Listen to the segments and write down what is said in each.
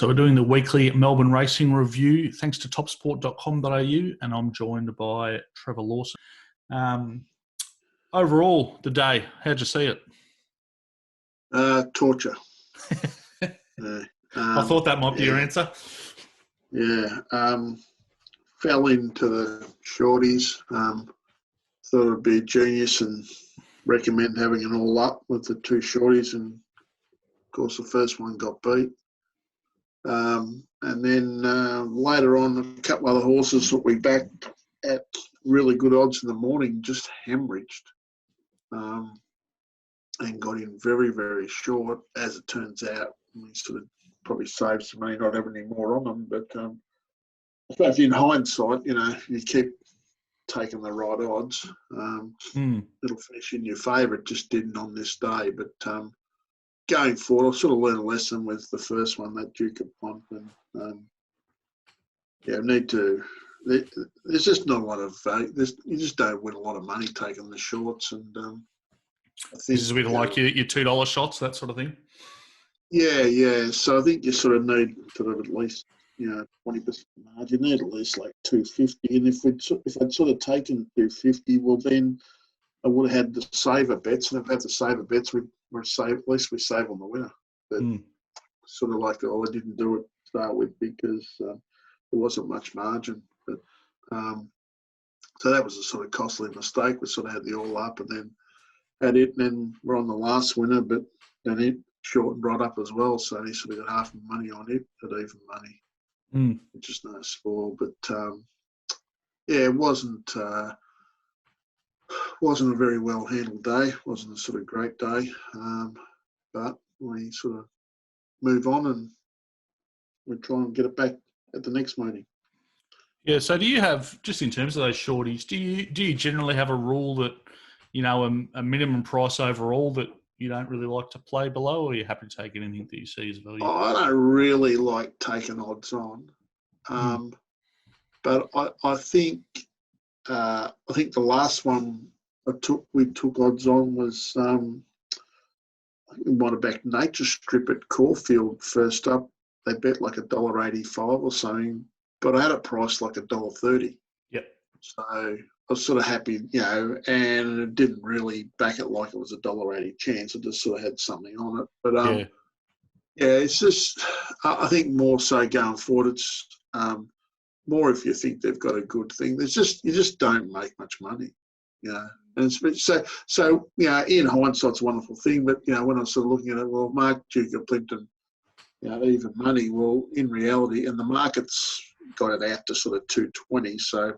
So we're doing the weekly Melbourne racing review thanks to topsport.com.au, and I'm joined by Trevor Lawson. Overall, the day, how'd you see it? Torture. I thought that might be your answer. Yeah. Fell into the shorties. Thought it would be genius and recommend having it all up with the two shorties, and of course the first one got beat. And then later on, a couple other horses that we backed at really good odds in the morning just hemorrhaged and got in very, very short, as it turns out. We sort of probably saved some money not having any more on them. But I suppose in hindsight, you keep taking the right odds. It'll finish in your favour. It just didn't on this day. But going forward, I sort of learned a lesson with the first one, that Duke of Pont. And there's just not a lot of value. You just don't win a lot of money taking the shorts. And I think this is a bit like your $2 shots, that sort of thing. Yeah. So I think you sort of need sort of at least 20% margin. You need at least like 250. And if I'd sort of taken 250, well then I would have had the saver bets, and if I had the saver bets, at least we save on the winner. But sort of like, I didn't do it to start with because there wasn't much margin. But so that was a sort of costly mistake. We sort of had the all up and then had it, and then we're on the last winner, but then it shortened right up as well. So he sort of got half the money on it at even money, which is no spoil. But it wasn't a very well handled day. Wasn't a sort of great day, but we sort of move on and we try and get it back at the next meeting. Yeah. So do you have, just in terms of those shorties, do you generally have a rule that a minimum price overall that you don't really like to play below, or are you happy to take anything that you see as value? I don't really like taking odds on, but I think the last one we took odds on was I think we might have backed Nature Strip at Caulfield first up. They bet like $1.85 or something, but I had it priced like $1.30. Yep. So I was sort of happy, and it didn't really back it like it was $1.80 chance. It just sort of had something on it. But it's just, I think more so going forward, it's more if you think they've got a good thing. You just don't make much money, And it's so in hindsight, it's a wonderful thing. But when I was sort of looking at it, well, Mark Duke of Plimpton, even money. Well, in reality, and the market's got it out to sort of 220. So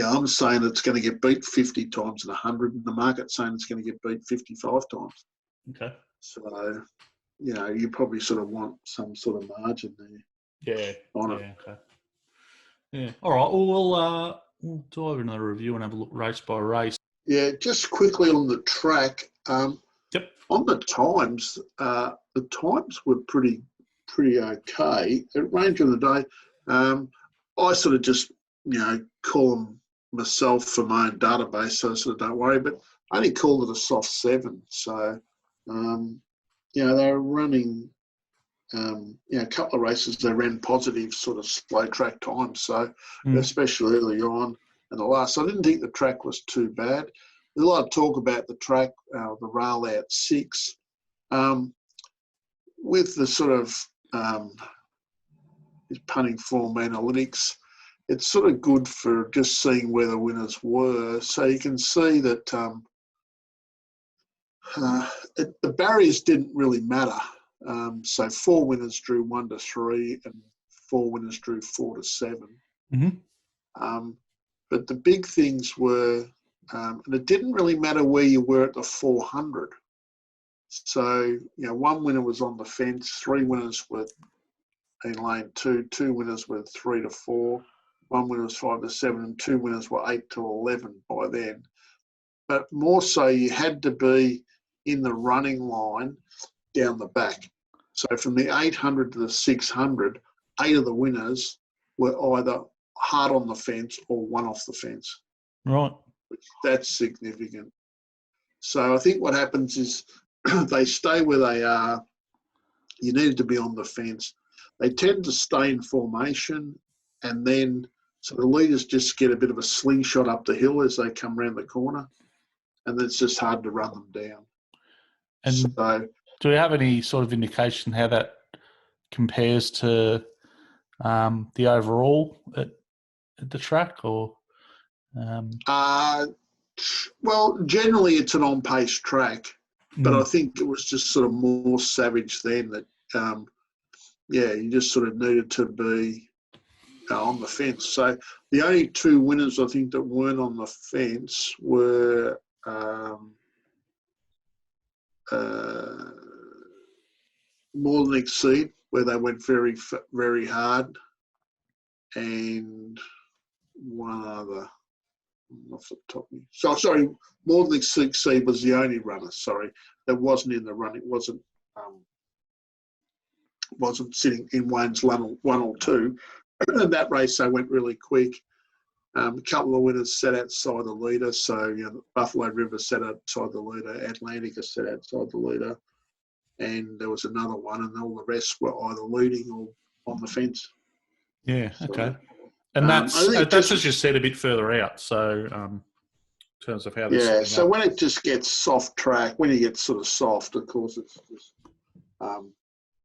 I'm saying it's going to get beat 50 times in 100, and the market's saying it's going to get beat 55 times. Okay. So you probably sort of want some sort of margin there. Yeah. Okay. Yeah. All right. Well, we'll do over another review and have a look race by race. Yeah. Just quickly on the track. Yep. On the times were pretty okay. It ranged in the day. I sort of just call them myself for my own database, so I sort of don't worry. But I only called it a soft 7. So they were running. A couple of races they ran positive sort of slow track times. So especially early on and the last, I didn't think the track was too bad. There's a lot of talk about the track, the rail out 6, with the sort of punting form analytics. It's sort of good for just seeing where the winners were. So you can see that the barriers didn't really matter. So 4 winners drew 1 to 3 and 4 winners drew 4 to 7. Mm-hmm. But the big things were, and it didn't really matter where you were at the 400. So, 1 winner was on the fence, 3 winners were in lane 2, 2 winners were 3 to 4, 1 winner was 5 to 7, and 2 winners were 8 to 11 by then. But more so, you had to be in the running line down the back. So from the 800 to the 600, 8 of the winners were either hard on the fence or 1 off the fence. Right. That's significant. So I think what happens is they stay where they are. You needed to be on the fence. they tend to stay in formation, and then so the leaders just get a bit of a slingshot up the hill as they come around the corner, and then it's just hard to run them down. And so, do we have any sort of indication how that compares to the overall at the track, or? Well, generally it's an on-pace track, but I think it was just sort of more savage then that, you just sort of needed to be on the fence. So the only two winners I think that weren't on the fence were More Than Exceed, where they went very, very hard, and one other. Off the top of me. So sorry, More Than Exceed was the only runner. Sorry, that wasn't in the run. It wasn't sitting in Wayne's one or two. In that race, they went really quick. A couple of winners sat outside the leader. So Buffalo River sat outside the leader. Atlantica sat outside the leader, and there was another one, and all the rest were either leading or on the fence. Yeah. So, okay. And that's as you said, a bit further out. So, in terms of how they're setting so up. when it just gets soft track, when you get sort of soft, of course, it's just,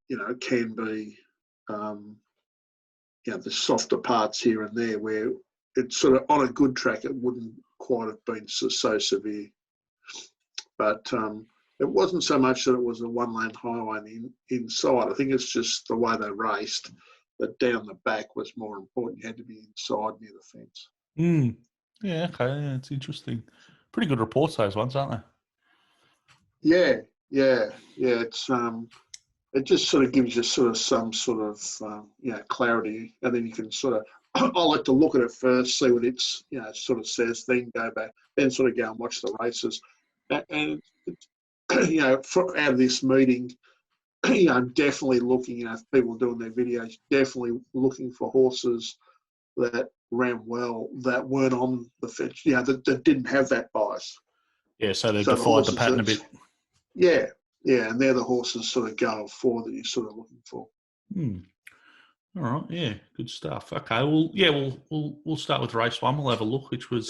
it can be, the softer parts here and there where it's sort of on a good track, it wouldn't quite have been so severe. But it wasn't so much that it was a one-lane highway inside. I think it's just the way they raced. That down the back was more important. You had to be inside near the fence. Yeah, okay. Yeah, it's interesting. Pretty good reports, those ones, aren't they? Yeah. It's it just sort of gives you sort of some sort of clarity, and then you can sort of. I like to look at it first, see what it's sort of says, then go back, then sort of go and watch the races, and out of this meeting. I'm definitely looking at people doing their videos, definitely looking for horses that ran well, that weren't on the fence, that didn't have that bias. Yeah, so they defied the pattern a bit. Yeah, and they're the horses sort of going forward that you're sort of looking for. All right, yeah, good stuff. Okay, we'll start with race one. We'll have a look, which was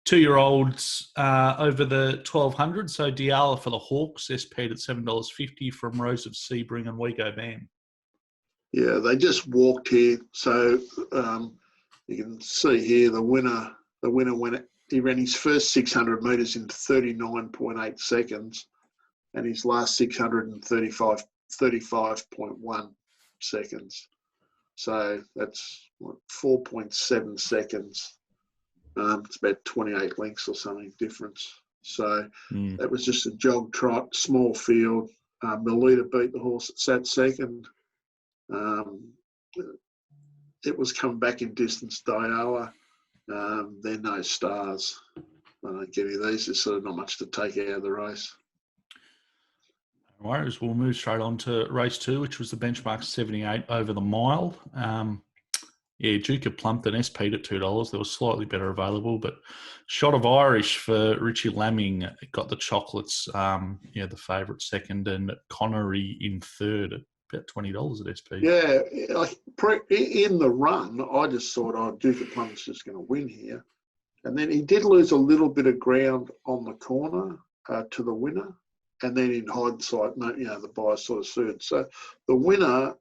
2-year-olds over the 1200. So Diala for the Hawks, SP'd at $7.50 from Rose of Sebring and We Go Bam. Yeah, they just walked here. So you can see here the winner went. He ran his first 600 metres in 39.8 seconds, and his last 600 in 35.1 seconds. So that's 4.7 seconds. It's about 28 lengths or something difference. So that was just a jog trot, small field. Melita beat the horse that sat second. It was coming back in distance, Diala. They're no stars. I don't get any of these. There's sort of not much to take out of the race. No worries. We'll move straight on to race two, which was the benchmark 78 over the mile. Duke of Plumpton SP'd at $2. There was slightly better available, but Shot of Irish for Richie Lamming got the chocolates, the favourite second, and Connery in third at about $20 at SP. Yeah, in the run, I just thought, Duke of Plumpton's just going to win here. And then he did lose a little bit of ground on the corner to the winner. And then in hindsight, the bias sort of suited. So the winner,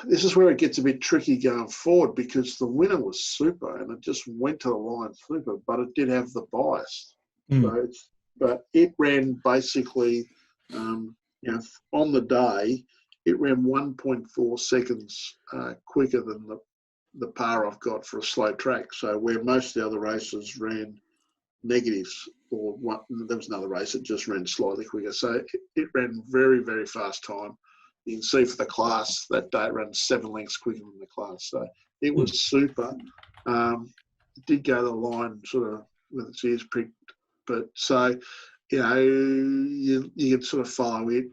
this is where it gets a bit tricky going forward because the winner was super and it just went to the line super, but it did have the bias. So but it ran basically, on the day, it ran 1.4 seconds quicker than the par I've got for a slow track. So where most of the other races ran negatives, or there was another race that just ran slightly quicker. So it ran very, very fast time. You can see for the class that day it ran 7 lengths quicker than the class. So it was super. It did go to the line sort of with its ears pricked. But so, you can sort of follow it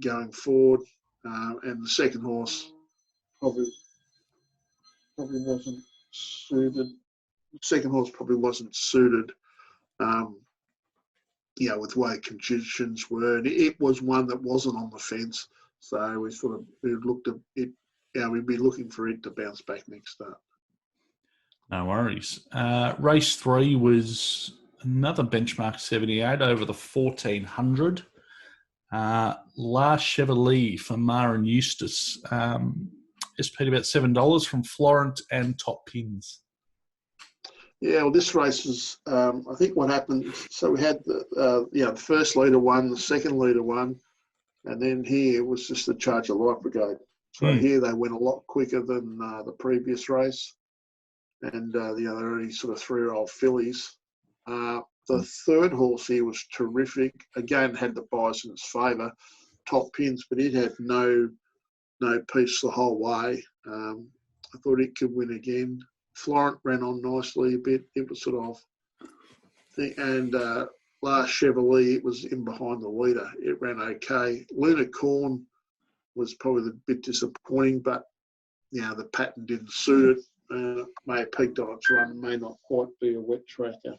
going forward. And the second horse probably wasn't suited. The second horse probably wasn't suited, with the way conditions were. And it was one that wasn't on the fence. So we looked at it. Yeah, we'd be looking for it to bounce back next start. No worries. Race 3 was another benchmark 78 over the 1400. La Chevalier for Mar and Eustace. SP about $7 from Florent and Top Pins. Yeah, well, this race was, I think what happened, so we had the first leader won, the second leader won, and then here it was just the Charger Light Brigade. So here they went a lot quicker than the previous race. And, they're only sort of 3-year-old fillies. The third horse here was terrific. Again, had the bias in its favour, Top Pins, but it had no peace the whole way. I thought it could win again. Florent ran on nicely a bit. It was sort of, and La Chevalier, it was in behind the leader. It ran okay. Luna Corn was probably a bit disappointing, but the pattern didn't suit it. May have peaked on its run, may not quite be a wet tracker.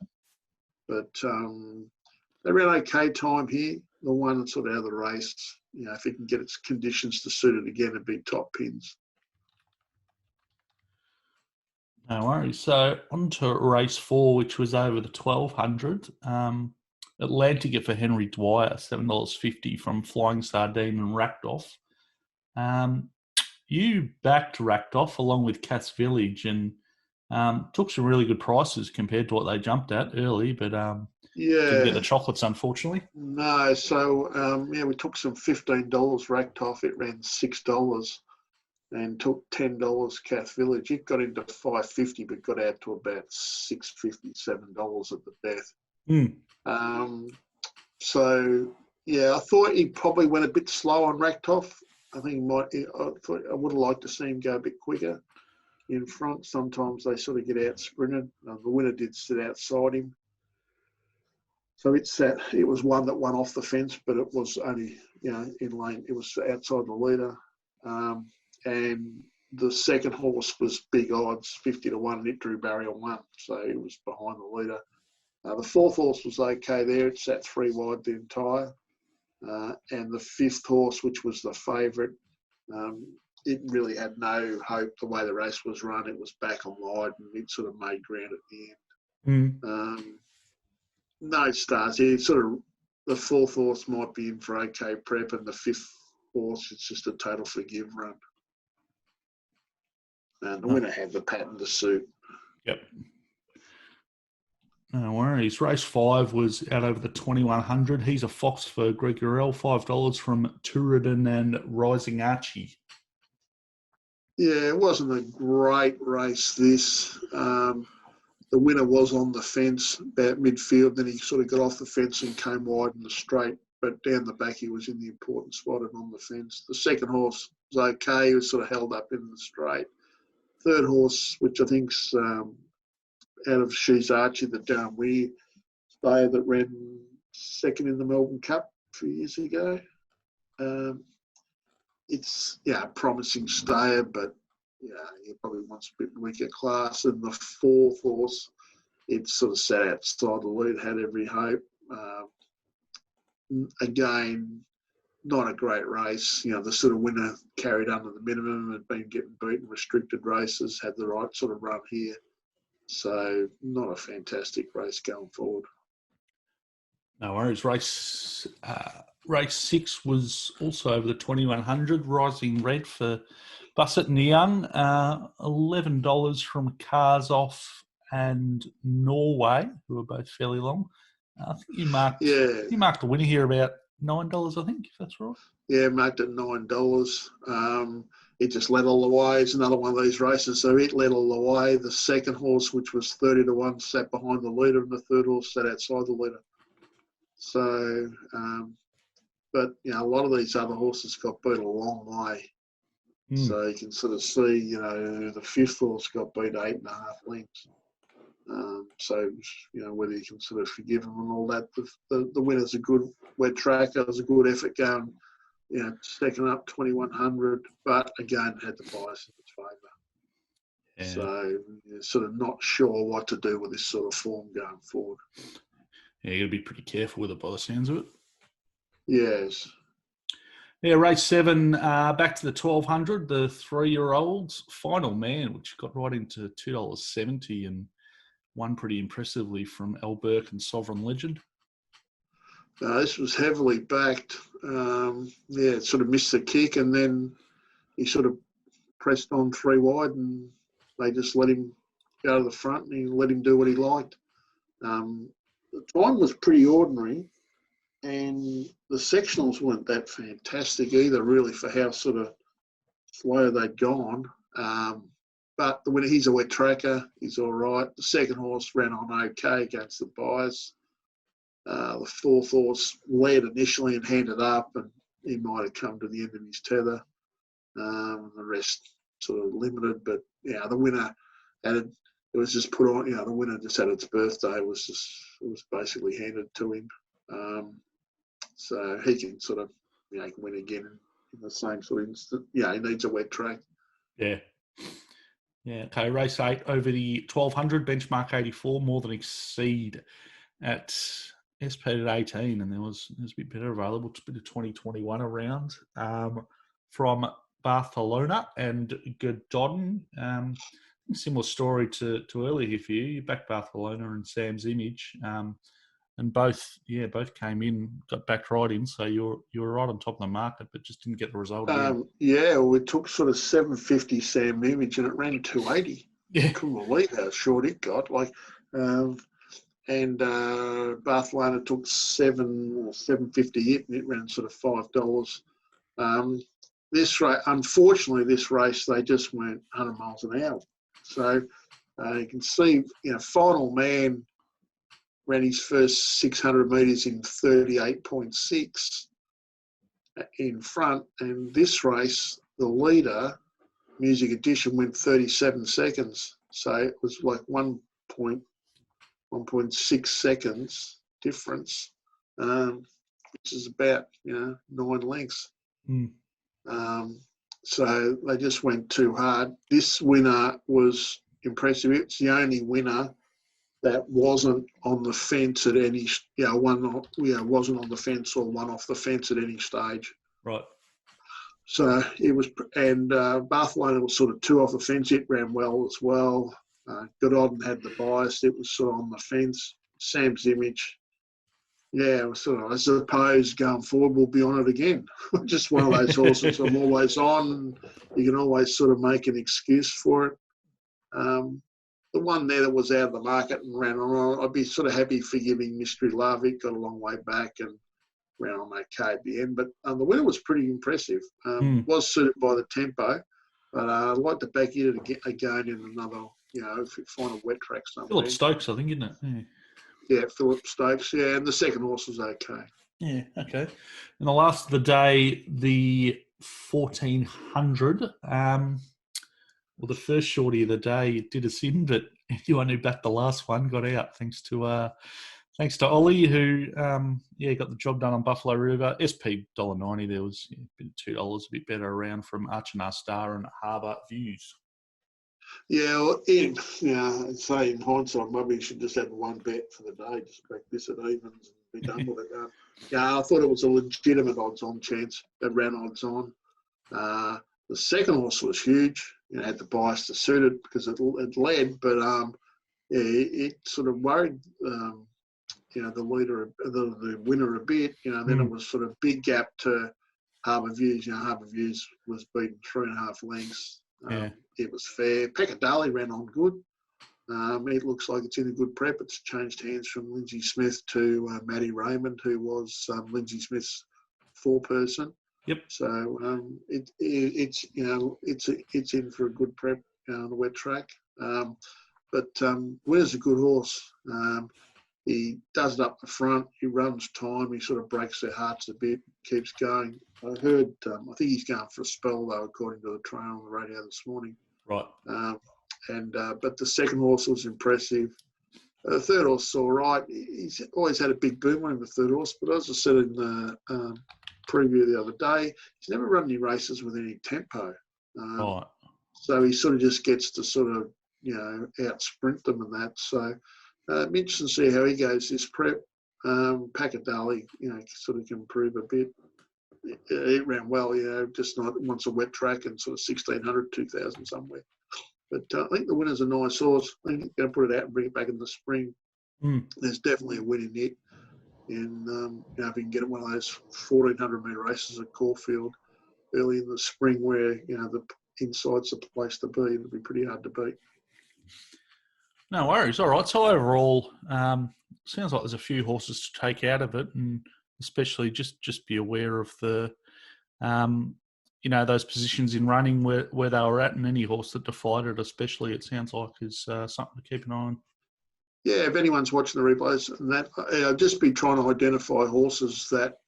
But they ran okay time here. The one that's sort of out of the race, if it can get its conditions to suit it again, it'd be Top Pins. No worries. So on to race 4, which was over the 1200. Atlantic for Henry Dwyer, $7.50 from Flying Sardine and Racked Off. You backed Racked Off along with Cass Village and took some really good prices compared to what they jumped at early, but didn't get the chocolates, unfortunately. No, so we took some $15 Racked Off. It ran $6 and took $10 Cass Village. It got into $5.50, but got out to about $6.50, $7 at the death. So I thought he probably went a bit slow on Racked Off. I think I would have liked to see him go a bit quicker in front. Sometimes they sort of get out sprinted. The winner did sit outside him. So it was one that won off the fence, but it was only, in lane. It was outside the leader. And the second horse was big odds, 50-1, and it drew barrier 1. So it was behind the leader. The fourth horse was okay there. It sat 3 wide the entire. And the fifth horse, which was the favourite, it really had no hope the way the race was run. It was back on wide and it sort of made ground at the end. No stars here. The fourth horse might be in for okay prep, and the fifth horse, it's just a total forgive run. And the winner had the pattern to suit. Yep. No worries. Race 5 was out over the 2100. He's a fox for Greg Urell, $5 from Turidin and Rising Archie. Yeah, it wasn't a great race, this. The winner was on the fence about midfield. Then he sort of got off the fence and came wide in the straight. But down the back, he was in the important spot and on the fence. The second horse was okay. He was sort of held up in the straight. Third horse, which I think's out of She's Archie, the Darren Weir stayer that ran second in the Melbourne Cup a few years ago. It's a promising stayer, but he probably wants a bit weaker class. And the fourth horse, it sort of sat outside the lead, had every hope. Again, not a great race. The sort of winner carried under the minimum, had been getting beaten restricted races, had the right sort of run here. So not a fantastic race going forward. No worries. Race 6 was also over the 2100. Rising Red for Bussett and Young, $11 from Cars Off and Norway, who are both fairly long. I think you marked the winner here about $9, I think, if that's right. Yeah, marked at $9. It just led all the way. It's another one of these races, so it led all the way. The second horse, which was 30-1, sat behind the leader, and the third horse sat outside the leader. So, but a lot of these other horses got beat a long way. So you can sort of see, the fifth horse got beat 8.5 lengths. So, whether you can sort of forgive them and all that. The winner's a good wet tracker. It was a good effort going, second up 2100, but again had the bias in its favour. Yeah. So you're sort of not sure what to do with this sort of form going forward. Yeah, you got to be pretty careful with it by the sounds of it. Yes. Yeah, race 7, back to the 1200, the 3-year-olds. Final Man, which got right into $2.70 and won pretty impressively from Al Burke and Sovereign Legend. This was heavily backed. It sort of missed the kick, and then he sort of pressed on 3 wide, and they just let him go to the front, and he let him do what he liked. The time was pretty ordinary, and the sectionals weren't that fantastic either, really, for how sort of slow they'd gone. But the winner, he's a wet tracker. He's all right. The second horse ran on okay against the bias. The fourth horse led initially and handed up, and he might have come to the end of his tether. The rest sort of limited, but the winner it was just put on. The winner just had its birthday. It was basically handed to him, so he can sort of win again in the same sort of instant. He needs a wet track. Yeah. Okay, race 8 over the 1200, benchmark 84, more than exceed at SP at 18, and there was a bit better available, a bit of 2021 around from Barcelona and Gododin. Similar story to earlier here for you. You backed Barcelona and Sam's Image, and both came in, got backed right in. So you were right on top of the market, but just didn't get the result again. We took sort of 750 Sam Image, and it ran 280. Yeah, couldn't believe how short it got. And Barcelona took 750 it, and it ran sort of $5. Unfortunately, this race they just went 100 miles an hour. So you can see, Final Man ran his first 600 metres in 38.6 in front, and this race, the leader, Music Edition, went 37 seconds. So it was like 1.6 seconds difference, which is about 9 lengths. So they just went too hard. This winner was impressive. It's the only winner that wasn't on the fence at any, wasn't on the fence or one off the fence at any stage. Right. So it was, and Barcelona was sort of 2 off the fence. It ran well as well. Gododin had the bias. It was sort of on the fence. Sam's Image, it was sort of, I suppose going forward we'll be on it again. Just one of those horses I'm always on. You can always sort of make an excuse for it. The one there that was out of the market and ran on, I'd be sort of happy forgiving Mystery Love. It got a long way back and ran on okay at the end. But the winner was pretty impressive. Was suited by the tempo, but I'd like to back it again in another, if you find a wet track somewhere. Philip Stokes, I think, isn't it? Yeah, Philip Stokes. Yeah, and the second horse was okay. Yeah, okay. And the last of the day, the 1400. The first shorty of the day did us in, but anyone who backed the last one got out thanks to Ollie, who got the job done on Buffalo River. SP $1.90. There was a bit of $2, a bit better around from Achernar Star and Harbour Views. Yeah, well, in hindsight, maybe you should just have one bet for the day, just back this at evens and be done with it. I thought it was a legitimate odds-on chance. It ran odds-on. The second horse was huge. Had the bias to suit it because it led, but it sort of worried the leader, the winner a bit. Then it was sort of big gap to Harbour Views. Harbour Views was beaten 3.5 lengths. It was fair. Pacodali ran on good. It looks like it's in a good prep. It's changed hands from Lindsay Smith to Maddie Raymond, who was Lindsay Smith's 4-person. Yep. So it's in for a good prep on the wet track. But Winner's a good horse. He does it up the front. He runs time. He sort of breaks their hearts a bit. Keeps going. I heard. I think he's going for a spell though, according to the trainer on the radio this morning. Right. But the second horse was impressive. The third horse is all right. He's always had a big boom on him, the third horse. But as I said in the preview the other day, he's never run any races with any tempo. Right. So he sort of just gets to sort of, out sprint them and that. So I'm interested to see how he goes this prep. Pacodali, sort of can improve a bit. it ran well, just not once a wet track and sort of 1,600, 2,000 somewhere. But I think the winner's a nice horse. I think you're going to put it out and bring it back in the spring. There's definitely a win in it. And, if you can get it one of those 1,400-metre races at Caulfield early in the spring where, the inside's the place to be, it'll be pretty hard to beat. No worries. All right. So overall, sounds like there's a few horses to take out of it, and especially just be aware of the, those positions in running where they were at, and any horse that defied it, especially, it sounds like is something to keep an eye on. Yeah, if anyone's watching the replays, and that I'll just be trying to identify horses that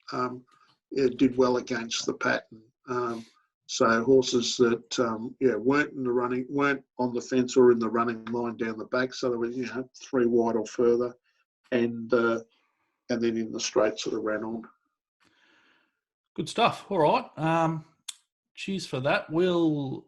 did well against the pattern. So horses that weren't in the running, weren't on the fence or in the running line down the back. So there was 3 wide or further, and then in the straight sort of ran on. Good stuff. All right. Cheers for that. We'll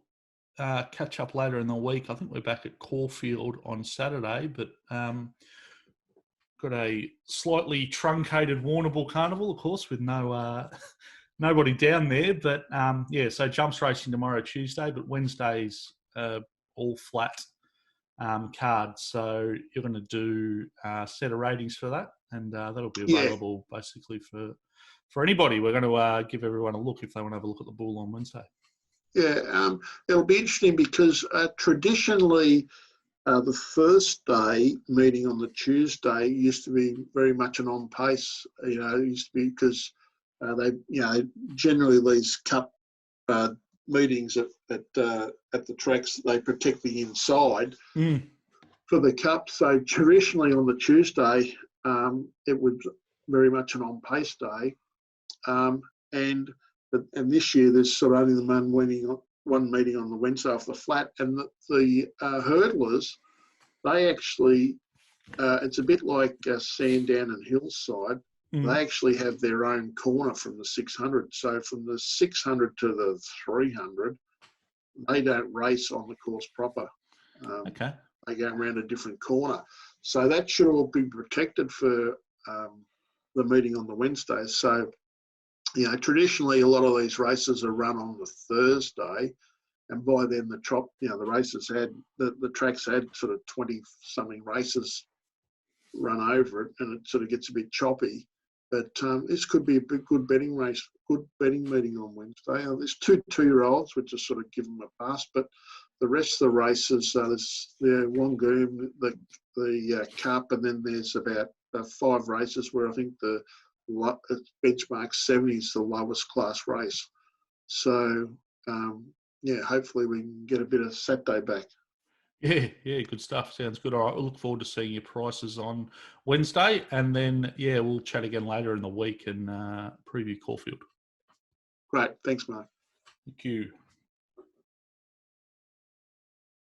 catch up later in the week. I think we're back at Caulfield on Saturday, but got a slightly truncated Warrnambool Carnival, of course, with no nobody down there. But so jumps racing tomorrow, Tuesday, but Wednesday's all flat cards. So you're going to do a set of ratings for that, and that'll be available basically for anybody. We're going to give everyone a look if they want to have a look at the bull on Wednesday. Yeah, it'll be interesting because traditionally the first day meeting on the Tuesday used to be very much an on-pace. It used to be because they, generally these cup meetings at the tracks, they protect the inside for the cup. So traditionally on the Tuesday, it was very much an on-pace day, and this year there's sort of only the one meeting on the Wednesday off the flat, and the hurdlers, they actually, it's a bit like Sandown and Hillside. They actually have their own corner from the 600. So from the 600 to the 300, they don't race on the course proper. Okay. They go around a different corner. So that should all be protected for the meeting on the Wednesday. So, traditionally a lot of these races are run on the Thursday, and by then the races had, the tracks had sort of 20-something races run over it, and it sort of gets a bit choppy. But this could be a good betting race, good betting meeting on Wednesday. There's 2 2-year-olds, which is sort of give them a pass, but the rest of the races, there's the Wangoom, the Cup, and then there's about 5 races where I think the benchmark 70 is the lowest class race. So, hopefully we can get a bit of Saturday back. Yeah, good stuff. Sounds good. All right, we'll look forward to seeing your prices on Wednesday, and then, we'll chat again later in the week and preview Caulfield. Great. Thanks, Mark. Thank you.